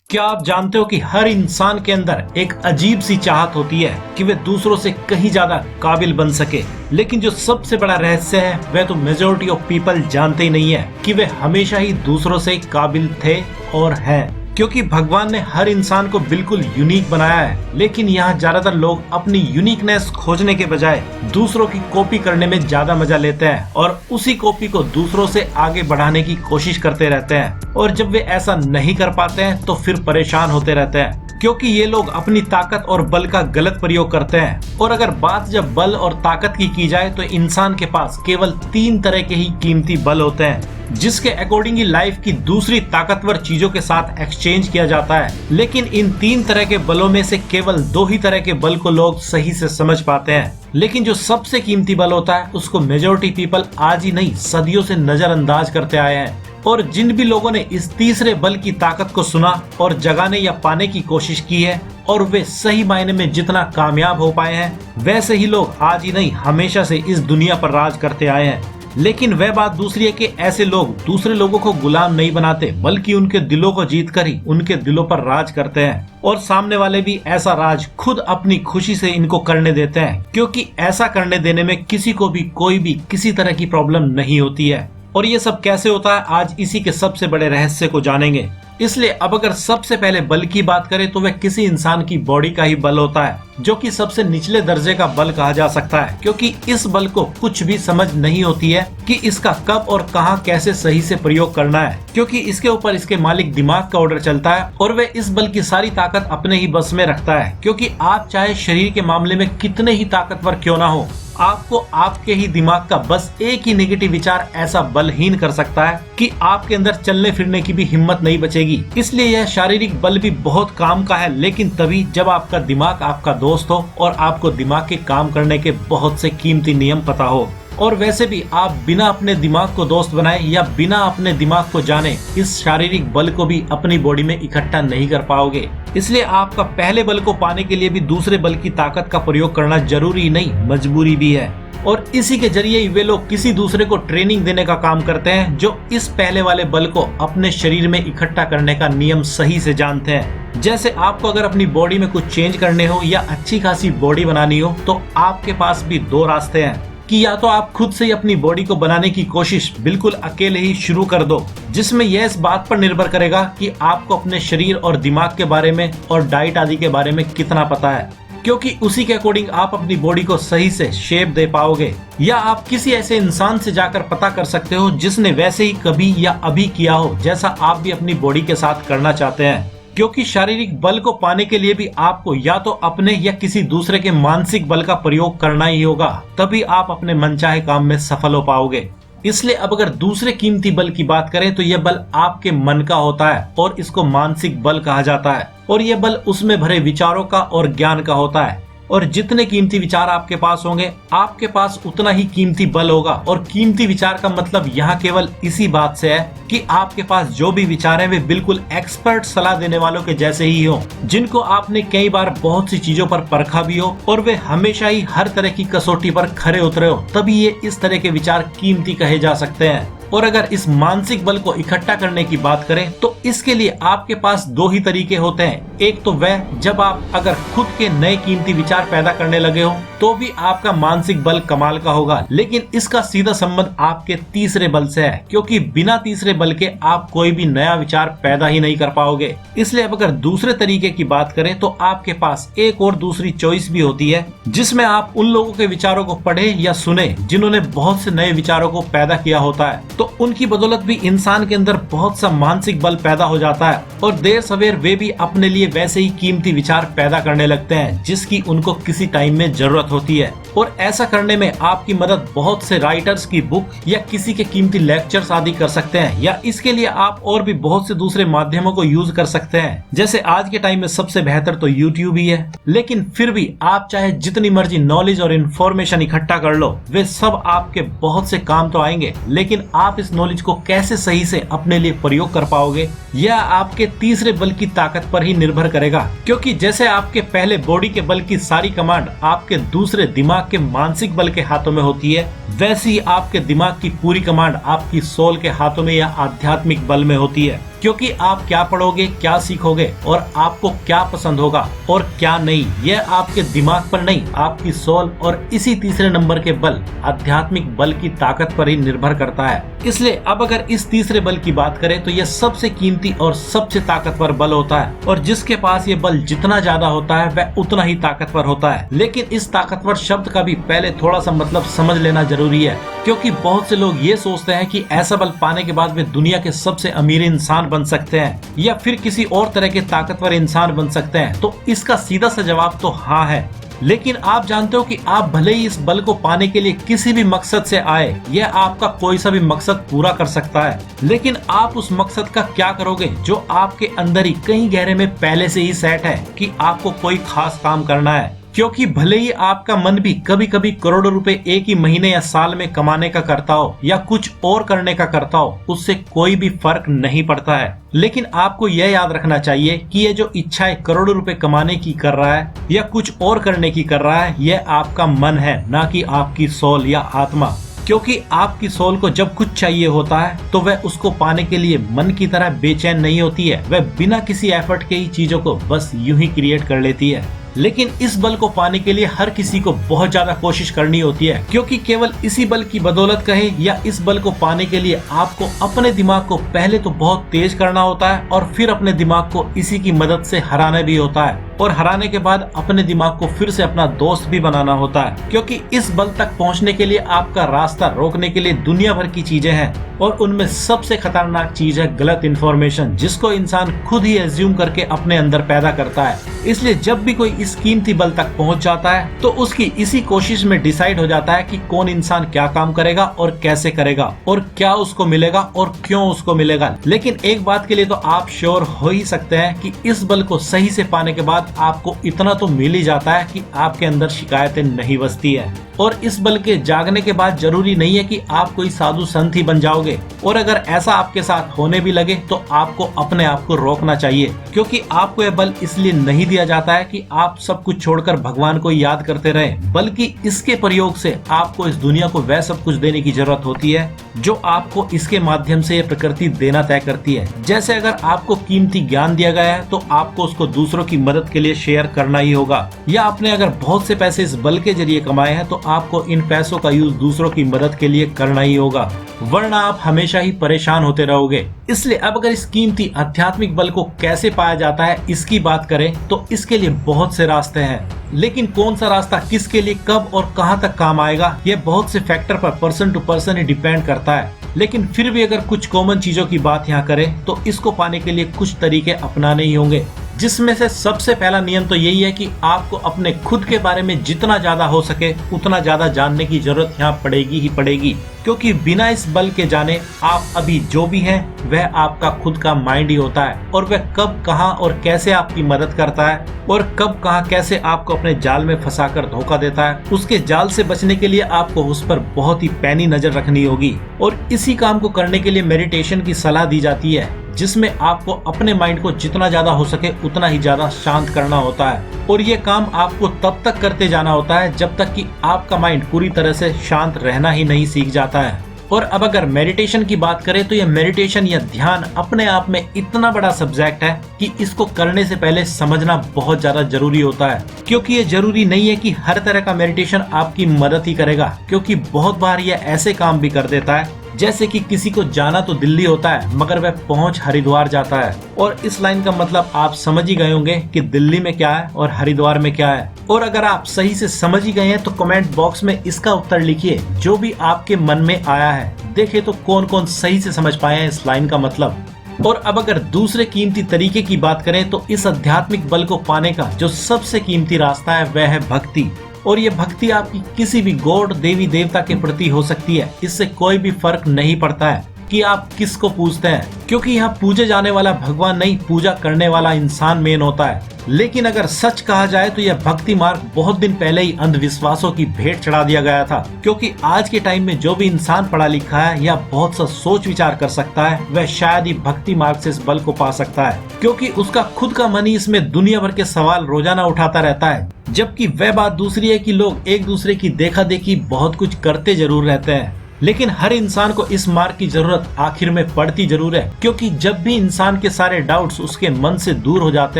क्या आप जानते हो कि हर इंसान के अंदर एक अजीब सी चाहत होती है कि वे दूसरों से कहीं ज्यादा काबिल बन सके। लेकिन जो सबसे बड़ा रहस्य है वह तो मेजोरिटी ऑफ पीपल जानते ही नहीं है कि वे हमेशा ही दूसरों से काबिल थे और हैं। क्योंकि भगवान ने हर इंसान को बिल्कुल यूनिक बनाया है, लेकिन यहाँ ज्यादातर लोग अपनी यूनिकनेस खोजने के बजाय दूसरों की कॉपी करने में ज्यादा मजा लेते हैं और उसी कॉपी को दूसरों से आगे बढ़ाने की कोशिश करते रहते हैं। और जब वे ऐसा नहीं कर पाते हैं तो फिर परेशान होते रहते हैं, क्योंकि ये लोग अपनी ताकत और बल का गलत प्रयोग करते हैं। और अगर बात जब बल और ताकत की जाए तो इंसान के पास केवल 3 तरह के ही कीमती बल होते हैं, जिसके अकॉर्डिंग ही लाइफ की दूसरी ताकतवर चीजों के साथ एक्सचेंज किया जाता है। लेकिन इन 3 तरह के बलों में से केवल 2 ही तरह के बल को लोग सही से समझ पाते हैं। लेकिन जो सबसे कीमती बल होता है उसको मेजोरिटी पीपल आज ही नहीं सदियों से नजरअंदाज करते आए हैं। और जिन भी लोगों ने इस तीसरे बल की ताकत को सुना और जगाने या पाने की कोशिश की है और वे सही मायने में जितना कामयाब हो पाए हैं, वैसे ही लोग आज ही नहीं हमेशा से इस दुनिया पर राज करते आए हैं। लेकिन वह बात दूसरी है कि ऐसे लोग दूसरे लोगों को गुलाम नहीं बनाते, बल्कि उनके दिलों को जीत कर ही उनके दिलों पर राज करते हैं। और सामने वाले भी ऐसा राज खुद अपनी खुशी से इनको करने देते हैं, क्योंकि ऐसा करने देने में किसी को भी कोई भी किसी तरह की प्रॉब्लम नहीं होती है। और ये सब कैसे होता है, आज इसी के सबसे बड़े रहस्य को जानेंगे। इसलिए अब अगर सबसे पहले बल की बात करें तो वह किसी इंसान की बॉडी का ही बल होता है, जो कि सबसे निचले दर्जे का बल कहा जा सकता है। क्योंकि इस बल को कुछ भी समझ नहीं होती है कि इसका कब और कहां कैसे सही से प्रयोग करना है, क्योंकि इसके ऊपर इसके मालिक दिमाग का ऑर्डर चलता है और वह इस बल की सारी ताकत अपने ही बस में रखता है। क्योंकि आप चाहे शरीर के मामले में कितने ही ताकतवर क्यों ना हो, आपको आपके ही दिमाग का बस एक ही नेगेटिव विचार ऐसा बलहीन कर सकता है कि आपके अंदर चलने फिरने की भी हिम्मत नहीं बचेगी। इसलिए यह शारीरिक बल भी बहुत काम का है, लेकिन तभी जब आपका दिमाग आपका दोस्त हो और आपको दिमाग के काम करने के बहुत से कीमती नियम पता हो। और वैसे भी आप बिना अपने दिमाग को दोस्त बनाए या बिना अपने दिमाग को जाने इस शारीरिक बल को भी अपनी बॉडी में इकट्ठा नहीं कर पाओगे। इसलिए आपका पहले बल को पाने के लिए भी दूसरे बल की ताकत का प्रयोग करना जरूरी नहीं, मजबूरी भी है। और इसी के जरिए वे लोग किसी दूसरे को ट्रेनिंग देने का काम करते हैं, जो इस पहले वाले बल को अपने शरीर में इकट्ठा करने का नियम सही से जानते हैं। जैसे आपको अगर अपनी बॉडी में कुछ चेंज करने हो या अच्छी खासी बॉडी बनानी हो, तो आपके पास भी 2 रास्ते हैं कि या तो आप खुद से ही अपनी बॉडी को बनाने की कोशिश बिल्कुल अकेले ही शुरू कर दो, जिसमें यह इस बात पर निर्भर करेगा कि आपको अपने शरीर और दिमाग के बारे में और डाइट आदि के बारे में कितना पता है, क्योंकि उसी के अकॉर्डिंग आप अपनी बॉडी को सही से शेप दे पाओगे। या आप किसी ऐसे इंसान से जाकर पता कर सकते हो जिसने वैसे ही कभी या अभी किया हो जैसा आप भी अपनी बॉडी के साथ करना चाहते हैं। क्योंकि शारीरिक बल को पाने के लिए भी आपको या तो अपने या किसी दूसरे के मानसिक बल का प्रयोग करना ही होगा, तभी आप अपने मनचाहे काम में सफल हो पाओगे। इसलिए अब अगर दूसरे कीमती बल की बात करें तो यह बल आपके मन का होता है और इसको मानसिक बल कहा जाता है। और यह बल उसमें भरे विचारों का और ज्ञान का होता है। और जितने कीमती विचार आपके पास होंगे, आपके पास उतना ही कीमती बल होगा। और कीमती विचार का मतलब यहाँ केवल इसी बात से है कि आपके पास जो भी विचार हैं वे बिल्कुल एक्सपर्ट सलाह देने वालों के जैसे ही हो, जिनको आपने कई बार बहुत सी चीजों पर परखा भी हो और वे हमेशा ही हर तरह की कसौटी पर खरे उतरे हो, तभी ये इस तरह के विचार कीमती कहे जा सकते हैं। और अगर इस मानसिक बल को इकट्ठा करने की बात करें तो इसके लिए आपके पास 2 ही तरीके होते हैं। एक तो वह जब आप अगर खुद के नए कीमती विचार पैदा करने लगे हो तो भी आपका मानसिक बल कमाल का होगा, लेकिन इसका सीधा संबंध आपके तीसरे बल से है, क्योंकि बिना तीसरे बल के आप कोई भी नया विचार पैदा ही नहीं कर पाओगे। इसलिए अब अगर दूसरे तरीके की बात करें तो आपके पास एक और दूसरी चॉइस भी होती है, जिसमें आप उन लोगों के विचारों को पढ़े या सुने जिन्होंने बहुत से नए विचारों को पैदा किया होता है। तो उनकी बदौलत भी इंसान के अंदर बहुत सा मानसिक बल पैदा हो जाता है और देर सवेर वे भी अपने लिए वैसे ही कीमती विचार पैदा करने लगते हैं जिसकी उनको किसी टाइम में जरूरत होती है। और ऐसा करने में आपकी मदद बहुत से राइटर्स की बुक या किसी के कीमती लेक्चर्स आदि कर सकते हैं, या इसके लिए आप और भी बहुत से दूसरे माध्यमों को यूज कर सकते हैं। जैसे आज के टाइम में सबसे बेहतर तो यूट्यूब ही है, लेकिन फिर भी आप चाहे जितनी मर्जी नॉलेज और इन्फॉर्मेशन इकट्ठा कर लो, वे सब आपके बहुत से काम तो आएंगे, लेकिन आप इस नॉलेज को कैसे सही से अपने लिए प्रयोग कर पाओगे यह आपके तीसरे बल की ताकत पर ही निर्भर करेगा। क्योंकि जैसे आपके पहले बॉडी के बल की सारी कमांड आपके दूसरे दिमाग के मानसिक बल के हाथों में होती है, वैसे ही आपके दिमाग की पूरी कमांड आपकी सोल के हाथों में या आध्यात्मिक बल में होती है। क्योंकि आप क्या पढ़ोगे, क्या सीखोगे और आपको क्या पसंद होगा और क्या नहीं, यह आपके दिमाग पर नहीं, आपकी सोल और इसी तीसरे नंबर के बल, आध्यात्मिक बल की ताकत पर ही निर्भर करता है। इसलिए अब अगर इस तीसरे बल की बात करें तो यह सबसे कीमती और सबसे ताकतवर बल होता है, और जिसके पास ये बल जितना ज्यादा होता है वह उतना ही ताकतवर होता है। लेकिन इस ताकतवर शब्द का भी पहले थोड़ा सा मतलब समझ लेना जरूरी है, क्योंकि बहुत से लोग ये सोचते हैं कि ऐसा बल पाने के बाद वे दुनिया के सबसे अमीर इंसान बन सकते हैं या फिर किसी और तरह के ताकतवर इंसान बन सकते हैं। तो इसका सीधा सा जवाब तो हाँ है। लेकिन आप जानते हो कि आप भले ही इस बल को पाने के लिए किसी भी मकसद से आए, यह आपका कोई सा भी मकसद पूरा कर सकता है, लेकिन आप उस मकसद का क्या करोगे जो आपके अंदर ही कहीं गहरे में पहले से ही सेट है कि आपको कोई खास काम करना है। क्योंकि भले ही आपका मन भी कभी कभी करोड़ों रुपए एक ही महीने या साल में कमाने का करता हो या कुछ और करने का करता हो, उससे कोई भी फर्क नहीं पड़ता है। लेकिन आपको यह याद रखना चाहिए कि ये जो इच्छाएं करोड़ों रुपए कमाने की कर रहा है या कुछ और करने की कर रहा है, यह आपका मन है, ना कि आपकी सोल या आत्मा। क्योंकि आपकी सोल को जब कुछ चाहिए होता है तो वह उसको पाने के लिए मन की तरह बेचैन नहीं होती है, वह बिना किसी एफर्ट के ही चीजों को बस यूं ही क्रिएट कर लेती है। लेकिन इस बल को पाने के लिए हर किसी को बहुत ज्यादा कोशिश करनी होती है, क्योंकि केवल इसी बल की बदौलत कहे या इस बल को पाने के लिए आपको अपने दिमाग को पहले तो बहुत तेज करना होता है और फिर अपने दिमाग को इसी की मदद से हराना भी होता है, और हराने के बाद अपने दिमाग को फिर से अपना दोस्त भी बनाना होता है। क्योंकि इस बल तक पहुंचने के लिए आपका रास्ता रोकने के लिए दुनिया भर की चीजें हैं, और उनमें सबसे खतरनाक चीज है गलत इन्फॉर्मेशन, जिसको इंसान खुद ही एज्यूम करके अपने अंदर पैदा करता है। इसलिए जब भी कोई इस कीमती बल तक पहुंच जाता है तो उसकी इसी कोशिश में डिसाइड हो जाता है कि कौन इंसान क्या काम करेगा और कैसे करेगा और क्या उसको मिलेगा और क्यों उसको मिलेगा। लेकिन एक बात के लिए तो आप श्योर हो ही सकते हैं कि इस बल को सही से पाने के बाद आपको इतना तो मिल ही जाता है कि आपके अंदर शिकायतें नहीं बसती है। और इस बल के जागने के बाद जरूरी नहीं है कि आप कोई साधु संत ही बन जाओगे, और अगर ऐसा आपके साथ होने भी लगे तो आपको अपने आप को रोकना चाहिए, क्योंकि आपको यह बल इसलिए नहीं दिया जाता है कि आप सब कुछ छोड़कर भगवान को याद करते रहें, बल्कि इसके प्रयोग से आपको इस दुनिया को वह सब कुछ देने की जरूरत होती है जो आपको इसके माध्यम से ये प्रकृति देना तय करती है। जैसे अगर आपको कीमती ज्ञान दिया गया है तो आपको उसको दूसरों की मदद के लिए शेयर करना ही होगा, या आपने अगर बहुत से पैसे इस बल के जरिए कमाए हैं तो आपको इन पैसों का यूज दूसरों की मदद के लिए करना ही होगा, वरना आप हमेशा ही परेशान होते रहोगे। इसलिए अब अगर इस कीमती आध्यात्मिक बल को कैसे पाया जाता है इसकी बात करें तो इसके लिए बहुत से रास्ते हैं, लेकिन कौन सा रास्ता किसके लिए कब और कहां तक काम आएगा यह बहुत से फैक्टर पर पर्सन टू पर्सन ही डिपेंड करता है। लेकिन फिर भी अगर कुछ कॉमन चीजों की बात यहाँ करें तो इसको पाने के लिए कुछ तरीके अपनाने ही होंगे, जिसमें से सबसे पहला नियम तो यही है कि आपको अपने खुद के बारे में जितना ज्यादा हो सके उतना ज्यादा जानने की जरूरत यहाँ पड़ेगी ही पड़ेगी, क्योंकि बिना इस बल के जाने आप अभी जो भी हैं वह आपका खुद का माइंड ही होता है, और वह कब कहां और कैसे आपकी मदद करता है और कब कहां कैसे आपको अपने जाल में फंसाकर धोखा देता है, उसके जाल से बचने के लिए आपको उस पर बहुत ही पैनी नजर रखनी होगी। और इसी काम को करने के लिए मेडिटेशन की सलाह दी जाती है, जिसमें आपको अपने माइंड को जितना ज्यादा हो सके उतना ही ज्यादा शांत करना होता है, और ये काम आपको तब तक करते जाना होता है जब तक कि आपका माइंड पूरी तरह से शांत रहना ही नहीं सीख जाता है। और अब अगर मेडिटेशन की बात करें तो यह मेडिटेशन या ध्यान अपने आप में इतना बड़ा सब्जेक्ट है कि इसको करने से पहले समझना बहुत ज्यादा जरूरी होता है, क्योंकि ये जरूरी नहीं है कि हर तरह का मेडिटेशन आपकी मदद ही करेगा, क्योंकि बहुत बार यह ऐसे काम भी कर देता है जैसे कि किसी को जाना तो दिल्ली होता है मगर वह पहुंच हरिद्वार जाता है। और इस लाइन का मतलब आप समझ ही गए होंगे कि दिल्ली में क्या है और हरिद्वार में क्या है। और अगर आप सही से समझ ही गए हैं तो कमेंट बॉक्स में इसका उत्तर लिखिए जो भी आपके मन में आया है। देखें तो कौन कौन सही से समझ पाए हैं इस लाइन का मतलब। और अब अगर दूसरे कीमती तरीके की बात करें तो इस आध्यात्मिक बल को पाने का जो सबसे कीमती रास्ता है वह है भक्ति। और ये भक्ति आपकी किसी भी गॉड देवी देवता के प्रति हो सकती है, इससे कोई भी फर्क नहीं पड़ता है कि आप किसको पूजते हैं, क्योंकि यहाँ पूजे जाने वाला भगवान नहीं, पूजा करने वाला इंसान मेन होता है। लेकिन अगर सच कहा जाए तो यह भक्ति मार्ग बहुत दिन पहले ही अंधविश्वासों की भेंट चढ़ा दिया गया था, क्योंकि आज के टाइम में जो भी इंसान पढ़ा लिखा है या बहुत सा सोच विचार कर सकता है वह शायद ही भक्ति मार्ग से इस बल को पा सकता है, क्योंकि उसका खुद का मन ही इसमें दुनिया भर के सवाल रोजाना उठाता रहता है। जबकि वह बात दूसरी है कि लोग एक दूसरे की देखा देखी बहुत कुछ करते जरूर रहते हैं, लेकिन हर इंसान को इस मार्ग की जरूरत आखिर में पड़ती जरूर है, क्योंकि जब भी इंसान के सारे डाउट्स उसके मन से दूर हो जाते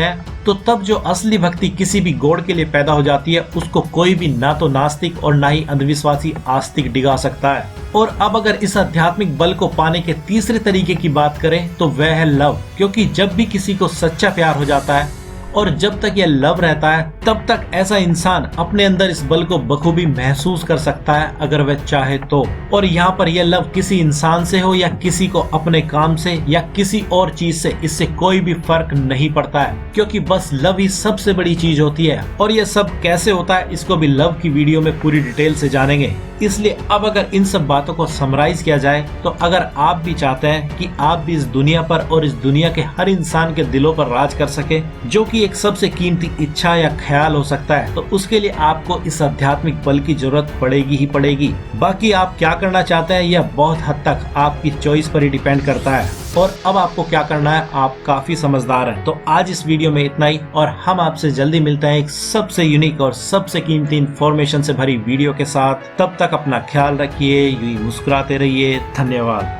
हैं तो तब जो असली भक्ति किसी भी गॉड के लिए पैदा हो जाती है उसको कोई भी ना तो नास्तिक और ना ही अंधविश्वासी आस्तिक डिगा सकता है। और अब अगर इस आध्यात्मिक बल को पाने के तीसरे तरीके की बात करें तो वह है लव, क्योंकि जब भी किसी को सच्चा प्यार हो जाता है और जब तक यह लव रहता है तब तक ऐसा इंसान अपने अंदर इस बल को बखूबी महसूस कर सकता है अगर वह चाहे तो। और यहाँ पर यह लव किसी इंसान से हो या किसी को अपने काम से या किसी और चीज से, इससे कोई भी फर्क नहीं पड़ता है, क्योंकि बस लव ही सबसे बड़ी चीज होती है। और यह सब कैसे होता है इसको भी लव की वीडियो में पूरी डिटेल से जानेंगे। इसलिए अब अगर इन सब बातों को समराइज किया जाए तो अगर आप भी चाहते हैं कि आप भी इस दुनिया पर और इस दुनिया के हर इंसान के दिलों पर राज कर सके, जो कि एक सबसे कीमती इच्छा या ख्याल हो सकता है, तो उसके लिए आपको इस आध्यात्मिक बल की जरूरत पड़ेगी ही पड़ेगी। बाकी आप क्या करना चाहते हैं यह बहुत हद तक आपकी चॉइस पर ही डिपेंड करता है। और अब आपको क्या करना है, आप काफी समझदार हैं। तो आज इस वीडियो में इतना ही, और हम आपसे जल्दी मिलते हैं एक सबसे यूनिक और सबसे कीमती इंफॉर्मेशन से भरी वीडियो के साथ। तब तक अपना ख्याल रखिए, यूं ही मुस्कुराते रहिए। धन्यवाद।